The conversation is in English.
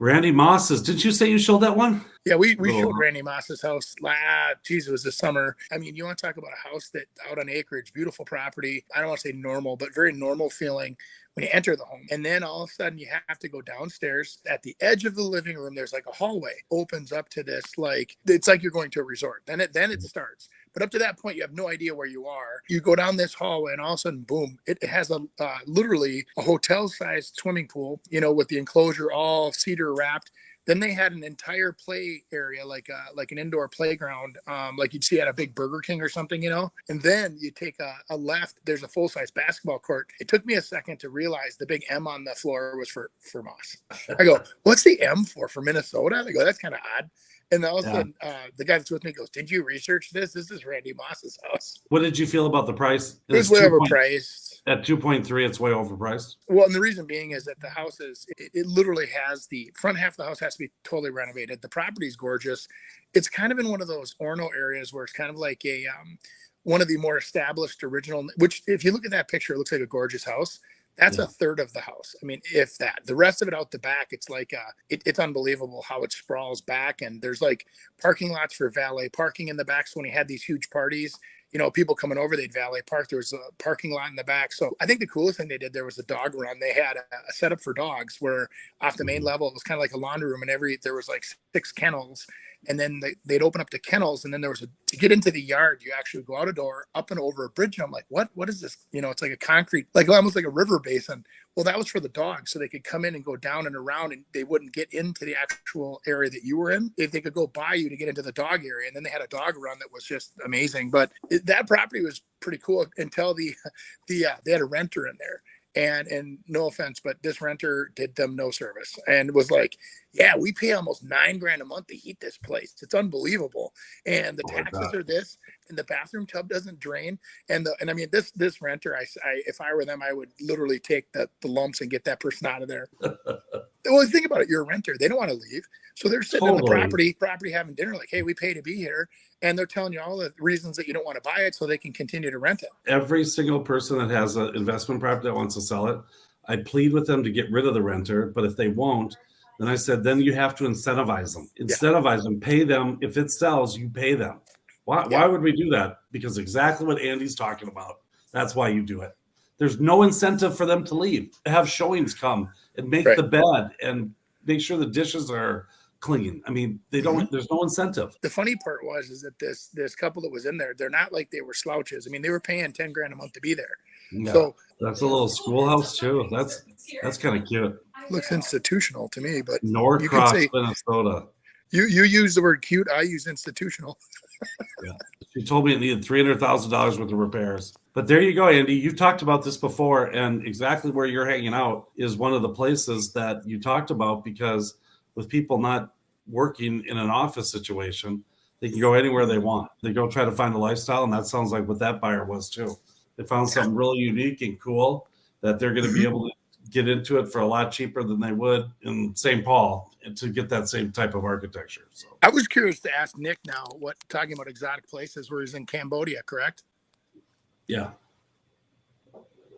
Randy Moss's. Didn't you say you showed that one? Yeah, we showed Randy Moss's house. Geez, it was this summer. I mean, you want to talk about a house that out on acreage, beautiful property. I don't want to say normal, but very normal feeling when you enter the home. And then all of a sudden you have to go downstairs. At the edge of the living room, there's like a hallway opens up to this, like it's like you're going to a resort. Then it starts. But up to that point, you have no idea where you are. You go down this hallway, and all of a sudden, boom! It has literally a hotel-sized swimming pool, with the enclosure all cedar wrapped. Then they had an entire play area, like an indoor playground, like you'd see at a big Burger King or something, And then you take a left. There's a full-size basketball court. It took me a second to realize the big M on the floor was for Moss. I go, what's the M for Minnesota? I go, that's kind of odd. And all of a sudden, the guy that's with me goes, did you research this? This is Randy Moss's house. What did you feel about the price? It was way overpriced. At 2.3, it's way overpriced. Well, and the reason being is that the house it literally has the front half of the house has to be totally renovated. The property's gorgeous. It's kind of in one of those Orno areas where it's kind of like one of the more established original, which if you look at that picture, it looks like a gorgeous house. That's a third of the house. I mean, if that. The rest of it out the back, it's like it's unbelievable how it sprawls back. And there's like parking lots for valet parking in the back. So when he had these huge parties, people coming over, they'd valet park. There was a parking lot in the back. So I think the coolest thing they did there was a dog run. They had a setup for dogs where off the main level, it was kind of like a laundry room, and there was like 6 kennels. And then they'd open up the kennels, and then there was to get into the yard, you actually go out a door, up and over a bridge. And I'm like, what is this? It's like a concrete, like almost like a river basin. Well, that was for the dogs, so they could come in and go down and around, and they wouldn't get into the actual area that you were in. If they could go by you to get into the dog area, and then they had a dog run that was just amazing. But that property was pretty cool until they had a renter in there. And no offense, but this renter did them no service and was like, yeah, we pay almost $9,000 a month to heat this place. It's unbelievable. And the taxes are this, and the bathroom tub doesn't drain. And I mean, this renter, if I were them, I would literally take the lumps and get that person out of there. Well, think about it. You're a renter. They don't want to leave. So they're sitting on the property having dinner like, hey, we pay to be here. And they're telling you all the reasons that you don't want to buy it so they can continue to rent it. Every single person that has an investment property that wants to sell it, I plead with them to get rid of the renter. But if they won't, then I said, then you have to incentivize them. Incentivize them, pay them. If it sells, you pay them. Why would we do that? Because exactly what Andy's talking about. That's why you do it. There's no incentive for them to leave. Have showings come and make the bed and make sure the dishes are clean. I mean, they don't. There's no incentive. The funny part is that this couple that was in there, they're not like they were slouches. I mean, they were paying $10,000 a month to be there. Yeah, so that's a little schoolhouse too. That's kind of cute. Looks institutional to me, but Norcross, Minnesota. You use the word cute. I use institutional. Yeah. She told me it needed $300,000 worth of repairs. But there you go, Andy. You talked about this before, and exactly where you're hanging out is one of the places that you talked about, because with people not working in an office situation, they can go anywhere they want. They go try to find a lifestyle, and that sounds like what that buyer was too. They found something really unique and cool that they're going to be able to get into it for a lot cheaper than they would in St. Paul to get that same type of architecture. So I was curious to ask Nick now, talking about exotic places, where he's in Cambodia, correct? Yeah.